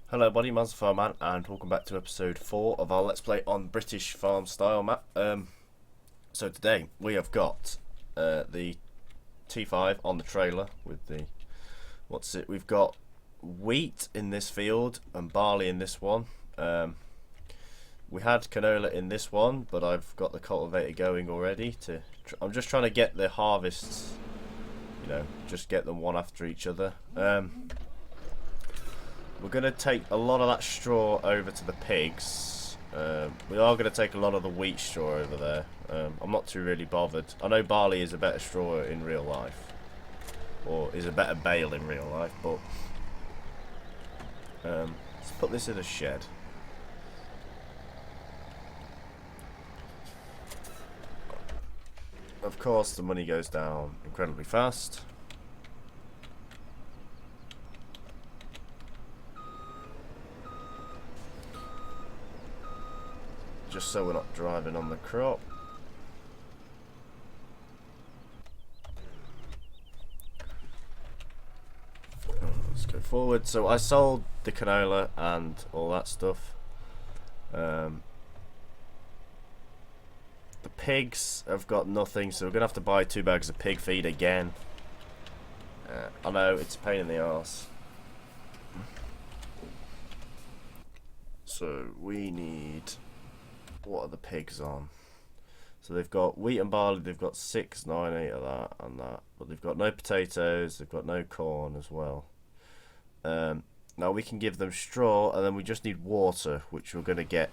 Hello buddy, Man's the Farm Man, and welcome back to episode 4 of our Let's Play on British Farm Style map. So today we have got the T5 on the trailer with the, we've got wheat in this field and barley in this one. We had canola in this one, but I've got the cultivator going already I'm just trying to get the harvests, just get them one after each other. We're going to take a lot of that straw over to the pigs. We are going to take a lot of the wheat straw over there. I'm not too really bothered. I know barley is a better straw in real life, or is a better bale in real life, but let's put this in a shed. Of course, the money goes down incredibly fast. Just so we're not driving on the crop. Let's go forward. So I sold the canola and all that stuff. The pigs have got nothing, so we're going to have to buy 2 bags of pig feed again. I know, it's a pain in the arse. So we need... What are the pigs on? So they've got wheat and barley, they've got 6, 9, 8 of that and that. But they've got no potatoes, they've got no corn as well. Now we can give them straw, and then we just need water, which we're going to get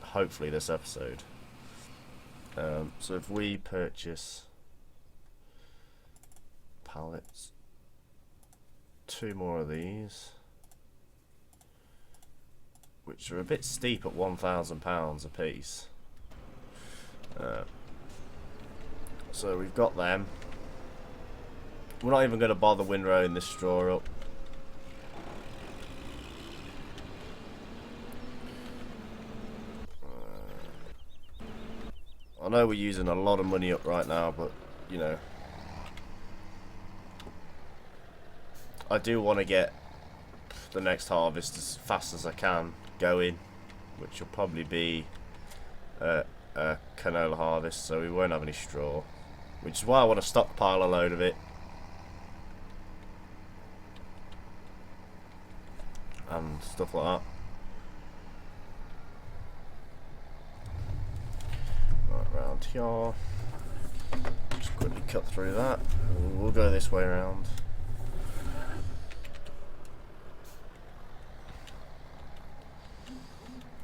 hopefully this episode. So if we purchase pallets, 2 more of these, which are a bit steep at £1,000 a piece. So we've got them. We're not even going to bother windrowing this straw up. I know we're using a lot of money up right now, but I do want to get the next harvest as fast as I can going, which will probably be a canola harvest, so we won't have any straw, which is why I want to stockpile a load of it and stuff like that. Right, round here, just quickly cut through that. We'll go this way around.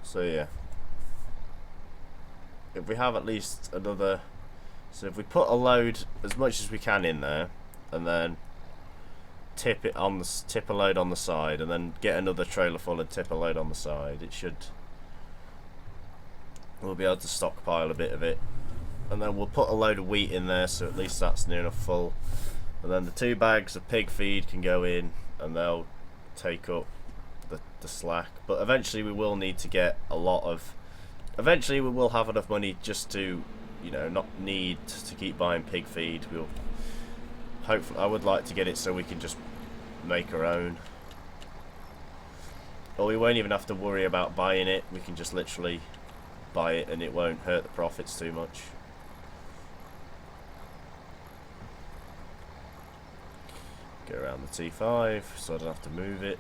So yeah, if we have at least another, so if we put a load as much as we can in there, and then tip a load on the side, and then get another trailer full and tip a load on the side, we'll be able to stockpile a bit of it, and then we'll put a load of wheat in there, so at least that's near enough full, and then the 2 bags of pig feed can go in, and they'll take up the slack. But eventually we will need to get a lot of, eventually we will have enough money just to not need to keep buying pig feed. We'll hopefully, I would like to get it so we can just make our own, or we won't even have to worry about buying it. We can just literally buy it and it won't hurt the profits too much. Go around the T5 so I don't have to move it.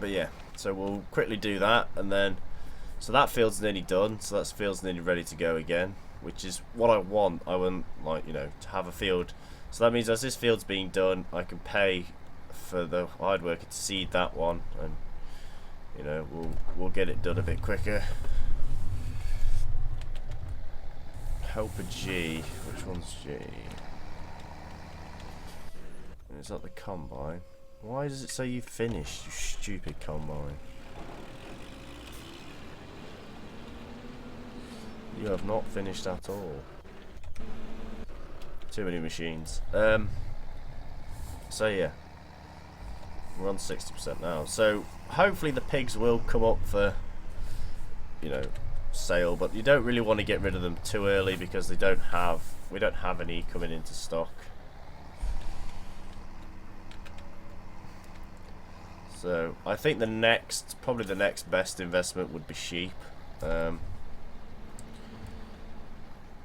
But yeah, so we'll quickly do that, and then so that field's nearly done, so that field's nearly ready to go again, which is what I want. I want, to have a field, so that means as this field's being done, I can pay for the hard worker to seed that one, and we'll get it done a bit quicker. Helper G, which one's G? Is that the combine? Why does it say you finished, you stupid combine? You have not finished at all. Too many machines. So yeah, we're on 60% now. So hopefully the pigs will come up for, sale, but you don't really want to get rid of them too early because we don't have any coming into stock. So I think probably the next best investment would be sheep,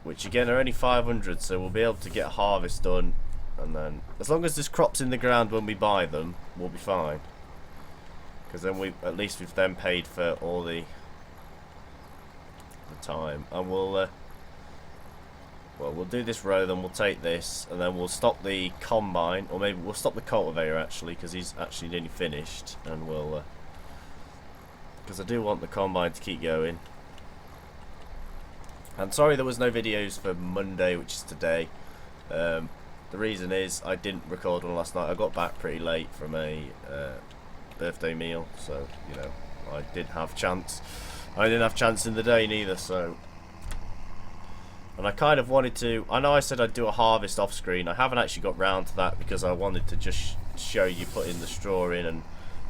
which again are only 500, so we'll be able to get a harvest done, and then as long as there's crops in the ground when we buy them, we'll be fine. Because then we've then paid for all the time, and we'll do this row, then we'll take this, and then we'll stop the combine, or maybe we'll stop the cultivator actually, because he's actually nearly finished, and we'll because I do want the combine to keep going. And sorry there was no videos for Monday, which is today. The reason is I didn't record one last night. I got back pretty late from a birthday meal, so you know I didn't have chance in the day neither. So, and I kind of wanted to, I know I said I'd do a harvest off screen. I haven't actually got round to that because I wanted to just show you putting the straw in and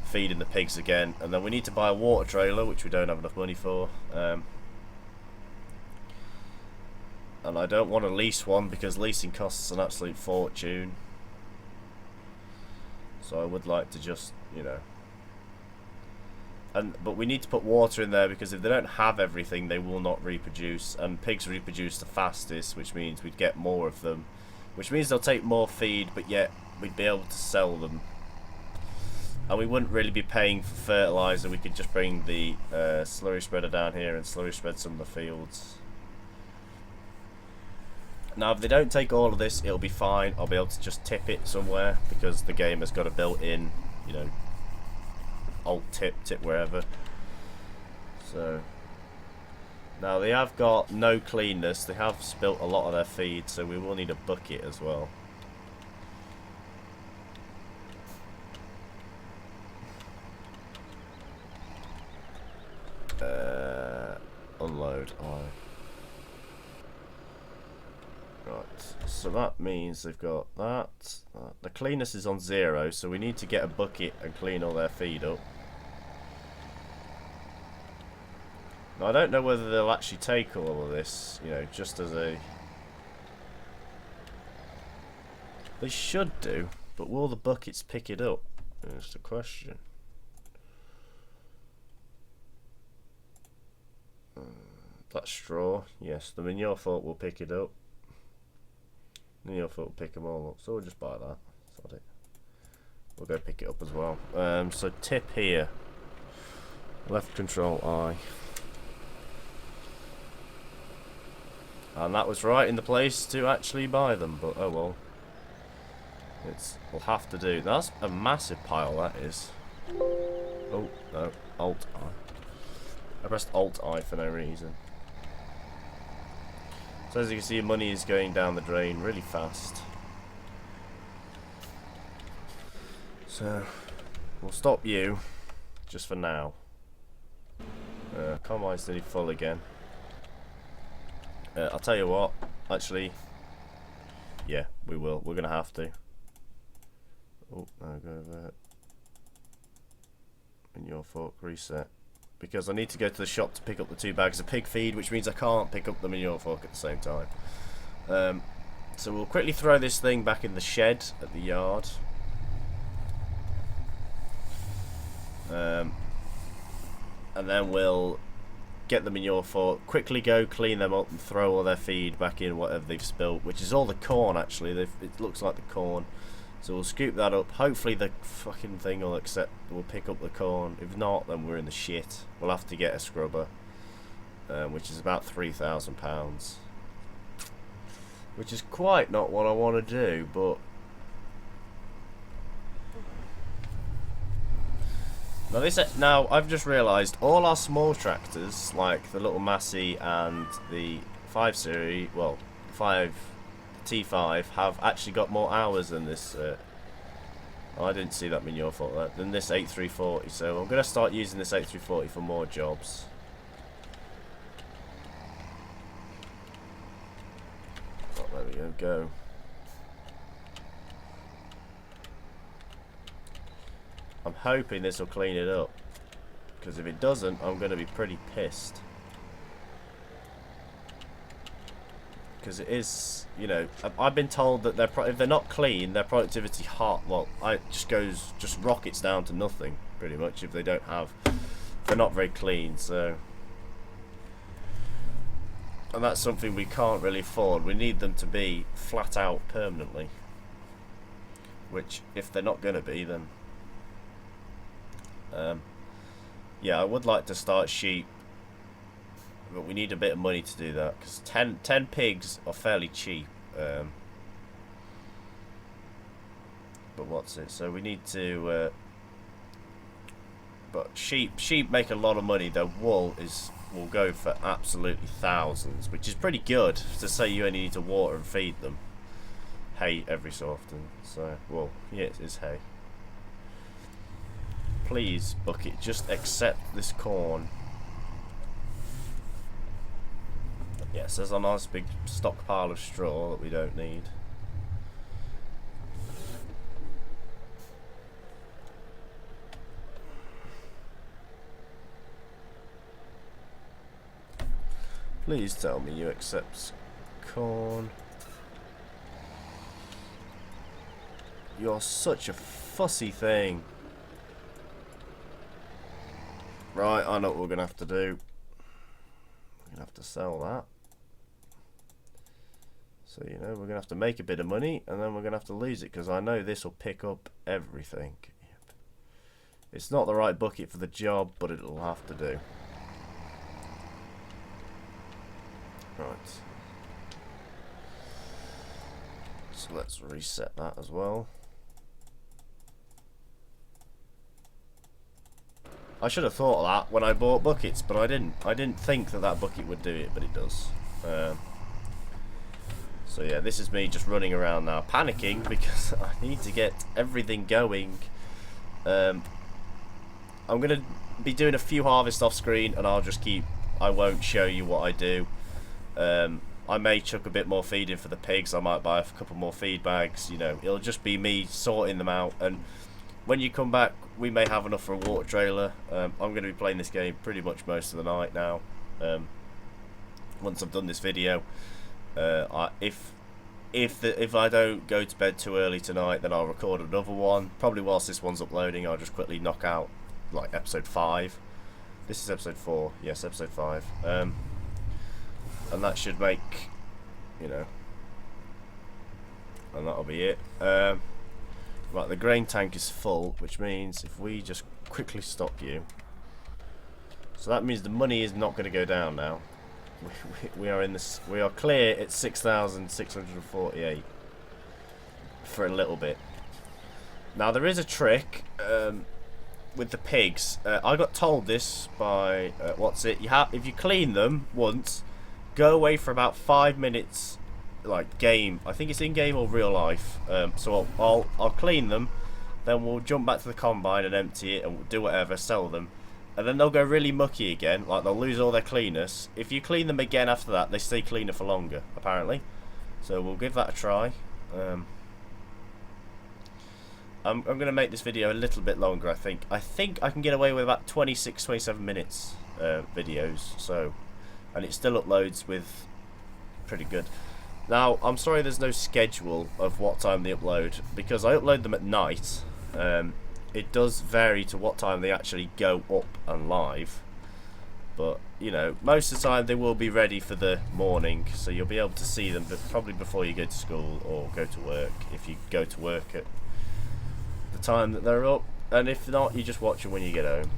feeding the pigs again, and then we need to buy a water trailer, which we don't have enough money for, and I don't want to lease one because leasing costs an absolute fortune. So I would like to just, you know, but we need to put water in there because if they don't have everything, they will not reproduce, and pigs reproduce the fastest, which means we'd get more of them, which means they'll take more feed, but yet we'd be able to sell them, and we wouldn't really be paying for fertilizer. We could just bring the slurry spreader down here and slurry spread some of the fields. Now if they don't take all of this, it'll be fine. I'll be able to just tip it somewhere because the game has got a built-in, you know, alt tip wherever. So now they have got no cleanness. They have spilt a lot of their feed, so we will need a bucket as well. Unload. Right, so that means they've got that. The cleanness is on 0, so we need to get a bucket and clean all their feed up. Now I don't know whether they'll actually take all of this, you know, just as a... They should do, but will the buckets pick it up? That's the question. That straw, yes, the manure fault will pick it up. Manure fault will pick them all up, so we'll just buy that. Sod it. We'll go pick it up as well. So tip here. Left control I. And that was right in the place to actually buy them, but oh well. We'll have to do. That's a massive pile, that is. Oh, no. Alt I. I pressed Alt I for no reason. So as you can see, money is going down the drain really fast. So we'll stop you just for now. Combine's nearly full again. I'll tell you what, actually, yeah, we will. We're gonna have to. Oh, no, go there. And your fork reset. Because I need to go to the shop to pick up the 2 bags of pig feed, which means I can't pick up the manure fork at the same time. So we'll quickly throw this thing back in the shed at the yard. And then we'll get the manure fork, quickly go clean them up and throw all their feed back in whatever they've spilt, which is all the corn actually. It looks like the corn. So we'll scoop that up. Hopefully the fucking thing will we'll pick up the corn. If not, then we're in the shit. We'll have to get a scrubber, which is about £3,000, which is quite not what I want to do. But now I've just realised all our small tractors, like the little Massey and the 5 Series, well, 5. T5 have actually got more hours than this. I didn't see that manure fault than this 8340. So I'm going to start using this 8340 for more jobs. Oh, there we go. I'm hoping this will clean it up, because if it doesn't, I'm going to be pretty pissed. because it is, you know, I've been told that if they're not clean, their productivity just rockets down to nothing pretty much if they're not very clean. So, and that's something we can't really afford. We need them to be flat out permanently, which if they're not going to be, then yeah, I would like to start sheep, but we need a bit of money to do that, because 10 pigs are fairly cheap. But what's it? So we need to. But sheep make a lot of money. Their wool will go for absolutely thousands, which is pretty good to say you only need to water and feed them. Hay every so often. So, well, yeah, it is hay. Please, bucket, just accept this corn. Yes, there's a nice big stockpile of straw that we don't need. Please tell me you accept corn. You're such a fussy thing. Right, I know what we're going to have to do. We're going to have to sell that. So, you know, we're going to have to make a bit of money, and then we're going to have to lose it, because I know this will pick up everything. Yep. It's not the right bucket for the job, but it'll have to do. Right. So let's reset that as well. I should have thought of that when I bought buckets, but I didn't. I didn't think that bucket would do it, but it does. So yeah, this is me just running around now, panicking because I need to get everything going. I'm going to be doing a few harvests off screen, and I won't show you what I do. I may chuck a bit more feed in for the pigs. I might buy a couple more feed bags. You know, it'll just be me sorting them out, and when you come back, we may have enough for a water trailer. I'm going to be playing this game pretty much most of the night now. Once I've done this video, if I don't go to bed too early tonight, then I'll record another one. Probably whilst this one's uploading, I'll just quickly knock out like episode 5. This is episode 4. Yes, episode 5. And that should make, you know, and that'll be it. Right, the grain tank is full, which means if we just quickly stop you, so that means the money is not going to go down now. We are in this. We are clear at 6,648 for a little bit. Now there is a trick with the pigs. I got told this by if you clean them once, go away for about 5 minutes. Like game, I think it's in game or real life. So I'll clean them, then we'll jump back to the combine and empty it and we'll do whatever, sell them, and then they'll go really mucky again. Like they'll lose all their cleanness. If you clean them again after that, they stay cleaner for longer, apparently. So we'll give that a try. I'm going to make this video a little bit longer. I think I can get away with about 26-27 minutes videos. So, and it still uploads with pretty good. Now, I'm sorry there's no schedule of what time they upload, because I upload them at night. It does vary to what time they actually go up and live. But, you know, most of the time they will be ready for the morning, so you'll be able to see them probably before you go to school or go to work, if you go to work at the time that they're up. And if not, you just watch them when you get home.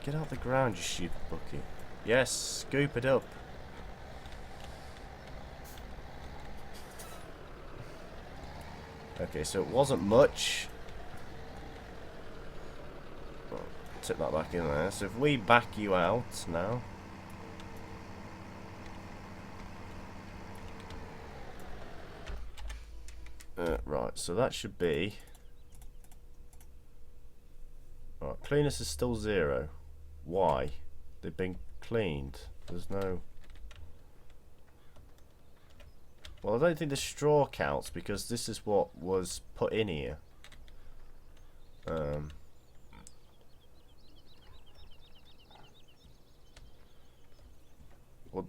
Get out the ground, you stupid bucket. Yes, scoop it up. Okay, so it wasn't much. Well, tip that back in there. So if we back you out now. Right, so that should be. Right, cleanness is still 0. Why? They've been cleaned. There's no. Well, I don't think the straw counts because this is what was put in here.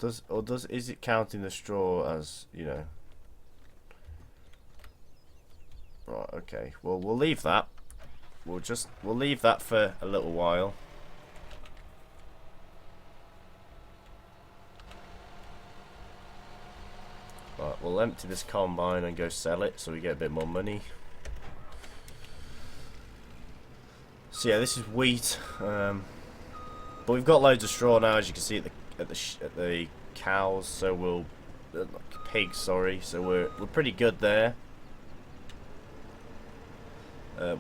Is it counting the straw as, you know? Right, okay. Well, we'll leave that. We'll leave that for a little while. Right, we'll empty this combine and go sell it so we get a bit more money. So yeah, this is wheat, but we've got loads of straw now, as you can see at the cows. So pigs, sorry. So we're pretty good there.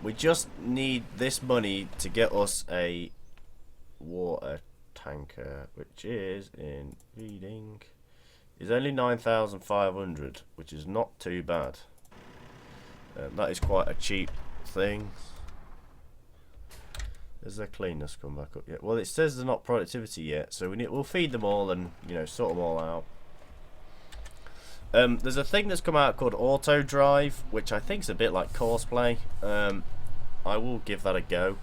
We just need this money to get us a water tanker, which is in reading. Is only 9,500, which is not too bad. That is quite a cheap thing. Has their cleanness come back up yet? Well, it says they're not productivity yet, so we'll feed them all and, you know, sort them all out. There's a thing that's come out called Auto Drive, which I think is a bit like Courseplay. I will give that a go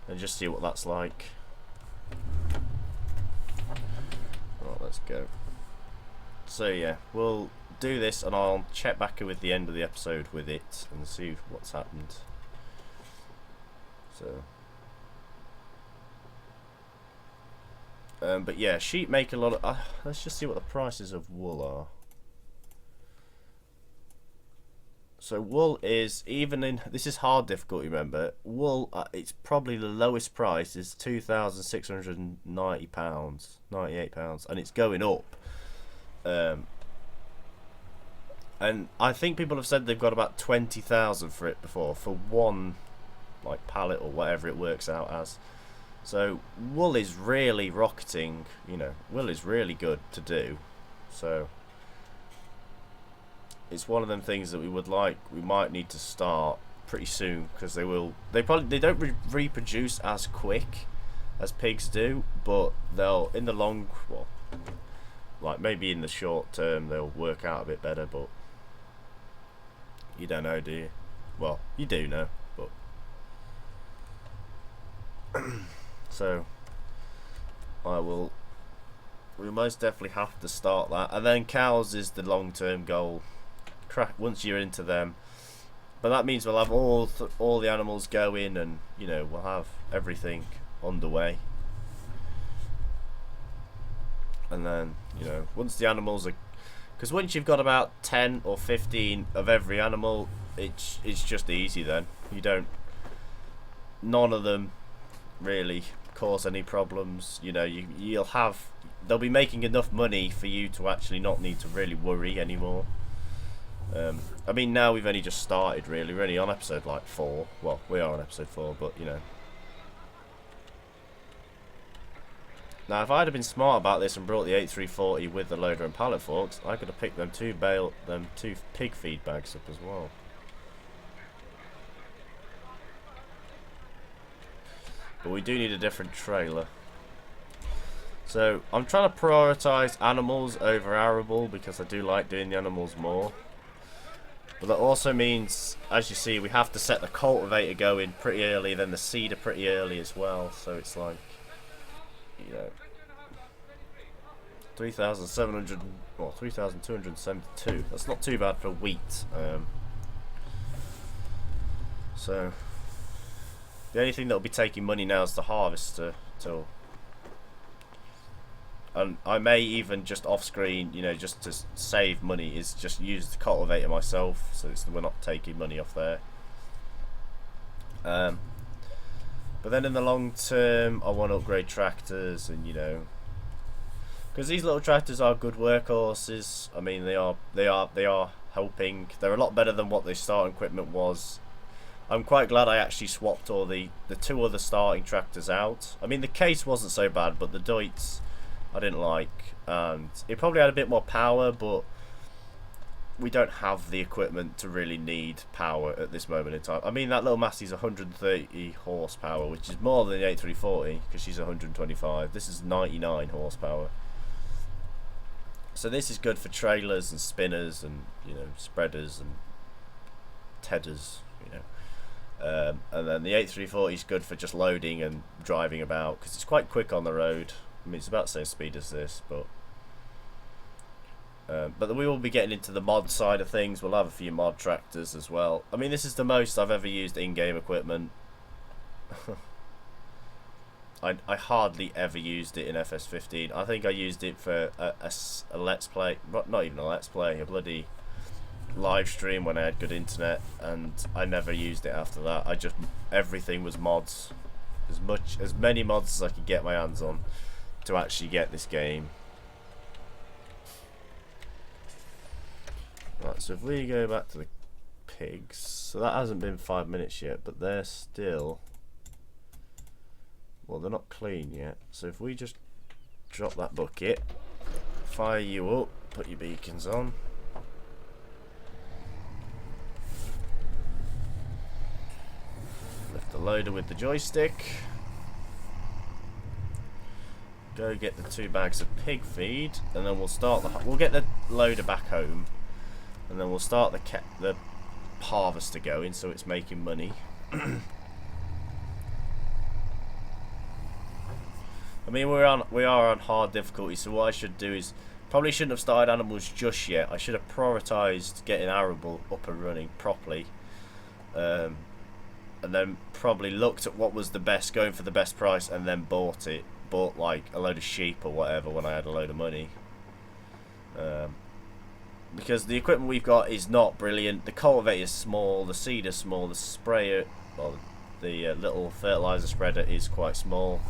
and just see what that's like. Right, let's go. So yeah, we'll do this and I'll check back with the end of the episode with it and see what's happened. So, but yeah, sheep make a lot of. Let's just see what the prices of wool are. So wool is even in. This is hard difficulty. Remember, wool. It's probably the lowest price is £2,690, £98, and it's going up. And I think people have said they've got about 20,000 for it before for one, like, pallet or whatever it works out as. So wool is really rocketing, you know. Wool is really good to do. So it's one of them things that we might need to start pretty soon, because they don't reproduce as quick as pigs do, but they'll in the long, well, like maybe in the short term they'll work out a bit better, but you don't know, do you? Well, you do know, but so we most definitely have to start that. And then cows is the long-term goal, once you're into them. But that means we'll have all the animals go in, and, you know, we'll have everything underway. And then, you know, once the animals are, because once you've got about 10 or 15 of every animal, it's just easy then. None of them really cause any problems. You know, they'll be making enough money for you to actually not need to really worry anymore. I mean, now we've only just started, really. We're only on episode like 4. Well, we are on episode 4, but, you know. Now, if I'd have been smart about this and brought the 8340 with the loader and pallet forks, I could have picked them two pig feed bags up as well. But we do need a different trailer. So I'm trying to prioritise animals over arable, because I do like doing the animals more. But that also means, as you see, we have to set the cultivator going pretty early, then the seeder pretty early as well. So it's like, you know, 3,700, well, 3,272. That's not too bad for wheat. So the only thing that'll be taking money now is the harvester. And I may even just off screen, you know, just to save money, is just use the cultivator myself, so we're not taking money off there. But then in the long term, I want to upgrade tractors, and, you know, because these little tractors are good workhorses. I mean, they are helping. They're a lot better than what the starting equipment was. I'm quite glad I actually swapped all the two other starting tractors out. I mean, the case wasn't so bad, but the Deutz I didn't like, and it probably had a bit more power, but we don't have the equipment to really need power at this moment in time. I mean, that little Massey's 130 horsepower, which is more than the 8340, because she's 125. This is 99 horsepower. So this is good for trailers and spinners and, you know, spreaders and tedders, you know. And then the 8340 is good for just loading and driving about, because it's quite quick on the road. I mean, it's about the same speed as this, but we will be getting into the mod side of things. We'll have a few mod tractors as well. I mean, this is the most I've ever used in-game equipment. I hardly ever used it in FS15. I think I used it for a let's play, not even a let's play, a bloody live stream when I had good internet, and I never used it after that. Everything was mods, as many mods as I could get my hands on to actually get this game. Right, so if we go back to the pigs, so that hasn't been 5 minutes yet, but they're still, well, they're not clean yet. So if we just drop that bucket, fire you up, put your beacons on. Lift the loader with the joystick. Go get the 2 bags of pig feed, and then we'll get the loader back home, and then we'll start the harvester going, so it's making money. I mean, we are on hard difficulty, so what I should do is, probably shouldn't have started animals just yet. I should have prioritised getting arable up and running properly, and then probably looked at what was the best, going for the best price, and then bought like a load of sheep or whatever when I had a load of money. Because the equipment we've got is not brilliant. The cultivator is small, the seed is small, the sprayer, well, the little fertilizer spreader is quite small.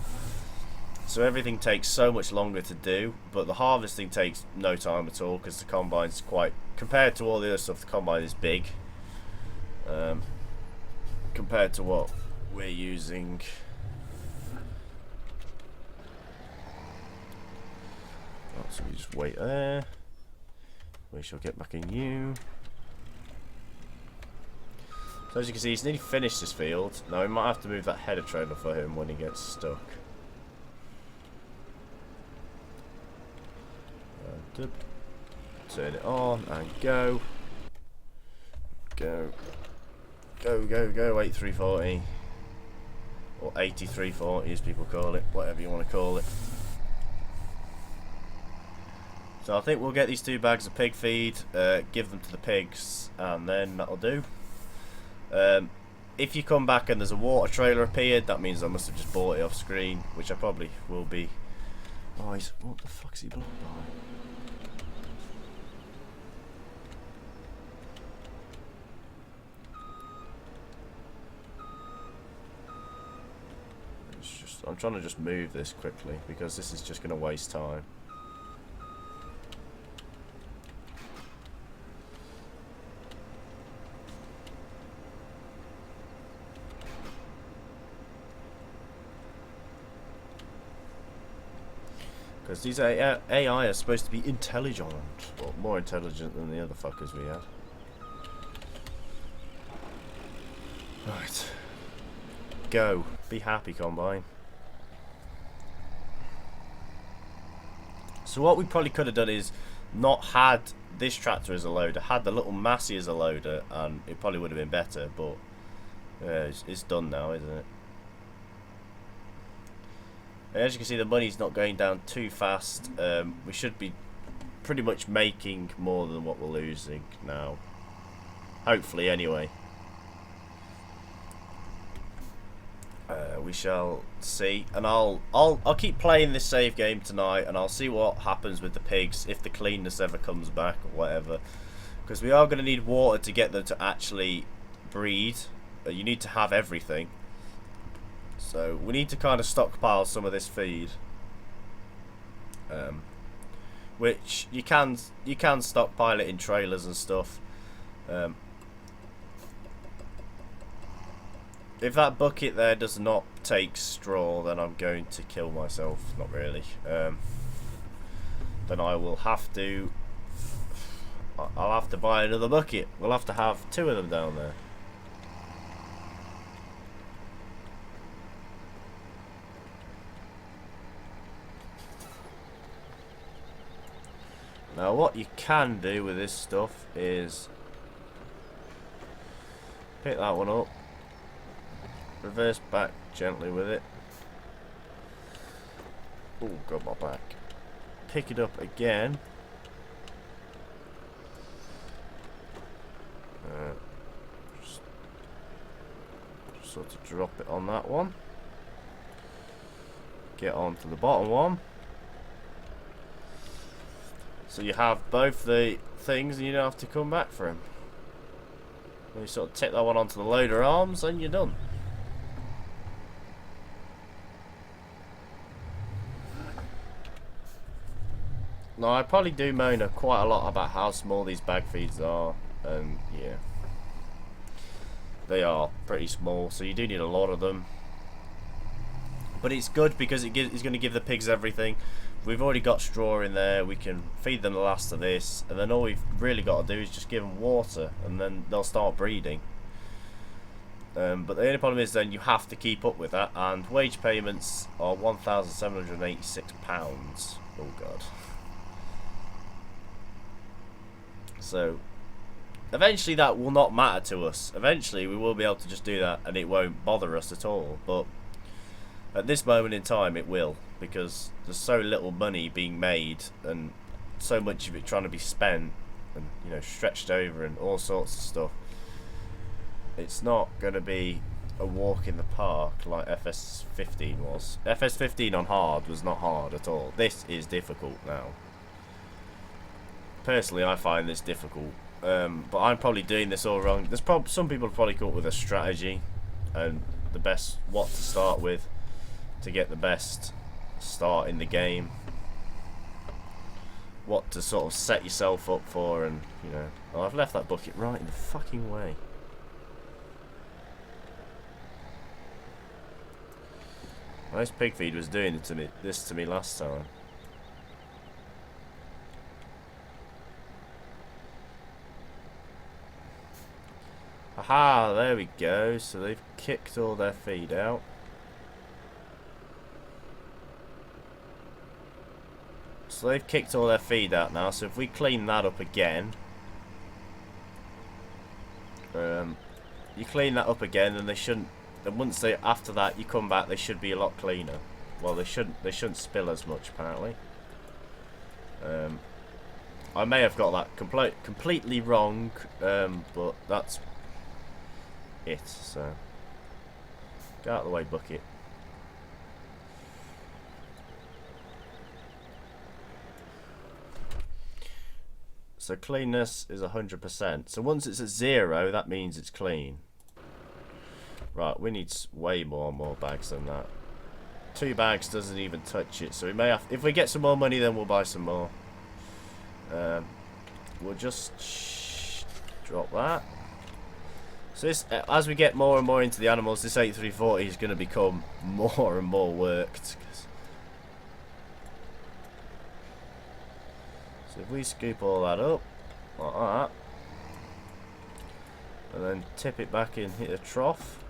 So everything takes so much longer to do, but the harvesting takes no time at all, because the combine's quite, compared to all the other stuff, the combine is big. Compared to what we're using. Oh, so we just wait there. We shall get back in you. So as you can see, he's nearly finished this field. Now we might have to move that header trailer for him when he gets stuck. Turn it on and go. Go. Go, go, go, 8340. Or 8340 as people call it, whatever you want to call it. So I think we'll get these 2 bags of pig feed, give them to the pigs, and then that'll do. If you come back and there's a water trailer appeared, that means I must have just bought it off screen, which I probably will be. Oh, what the fuck's he blocked by? I'm trying to just move this quickly, because this is just going to waste time. Because these AI are supposed to be intelligent. Well, more intelligent than the other fuckers we had. Right. Go. Be happy, Combine. So what we probably could have done is not had this tractor as a loader, had the little Massey as a loader, and it probably would have been better, but it's done now, isn't it? And as you can see, the money's not going down too fast. We should be pretty much making more than what we're losing now. Hopefully, anyway. We shall see, and I'll keep playing this save game tonight, and I'll see what happens with the pigs, if the cleanness ever comes back or whatever, because we are going to need water to get them to actually breed. You need to have everything, so we need to kind of stockpile some of this feed, which you can stockpile it in trailers and stuff. If that bucket there does not take straw, then I'm going to kill myself. Not really. Then I will have to. I'll have to buy another bucket. We'll have to have 2 of them down there. Now what you can do with this stuff is pick that one up, reverse back gently with it. Oh, got my back. Pick it up again. Just sort of drop it on that one. Get on to the bottom one. So you have both the things and you don't have to come back for them. You sort of tip that one onto the loader arms and you're done. Now I probably do moan quite a lot about how small these bag feeds are, and yeah, they are pretty small, so you do need a lot of them. But it's good because it's going to give the pigs everything. We've already got straw in there, we can feed them the last of this, and then all we've really got to do is just give them water, and then they'll start breeding. But the only problem is then you have to keep up with that, and wage payments are £1,786. Oh god. So eventually that will not matter to us. Eventually we will be able to just do that and it won't bother us at all. But at this moment in time it will, because there's so little money being made and so much of it trying to be spent and, you know, stretched over and all sorts of stuff. It's not going to be a walk in the park like FS15 was. FS15 on hard was not hard at all. This is difficult now. Personally, I find this difficult, but I'm probably doing this all wrong. There's some people have probably come up with a strategy and the best what to start with to get the best start in the game, what to sort of set yourself up for, and you know. Oh, I've left that bucket right in the fucking way. This pig feed was doing this to me last time. Aha, there we go. So they've kicked all their feed out. So they've kicked all their feed out now. So if we clean that up again, you clean that up again, then they shouldn't. Then once they after that you come back, they should be a lot cleaner. Well, they shouldn't spill as much apparently. I may have got that completely wrong, but that's it. So get out of the way, bucket. So cleanness is 100%. So once it's at 0, that means it's clean. Right, we need way more bags than that. 2 bags doesn't even touch it, so we may have. If we get some more money, then we'll buy some more. We'll just drop that. So this, as we get more and more into the animals, this 8340 is going to become more and more worked. So if we scoop all that up, like that, and then tip it back in, hit a trough,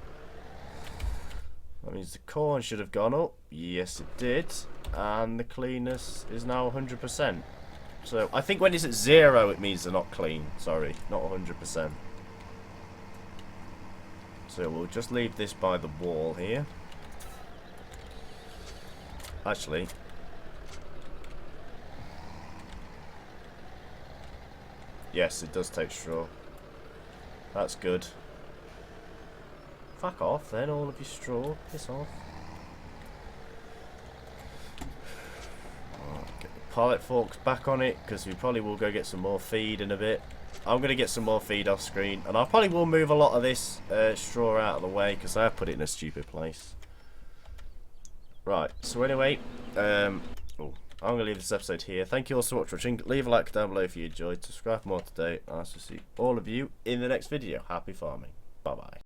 that means the corn should have gone up. Yes, it did. And the cleanness is now 100%. So I think when it's at 0, it means they're not clean. Sorry, not 100%. So we'll just leave this by the wall here. Actually, yes, it does take straw. That's good. Fuck off then, all of your straw. Piss off. Get the pallet forks back on it, because we probably will go get some more feed in a bit. I'm going to get some more feed off screen, and I probably will move a lot of this straw out of the way, because I have put it in a stupid place. Right, so anyway, I'm going to leave this episode here. Thank you all so much for watching. Leave a like down below if you enjoyed. Subscribe for more today. I'll see all of you in the next video. Happy farming. Bye bye.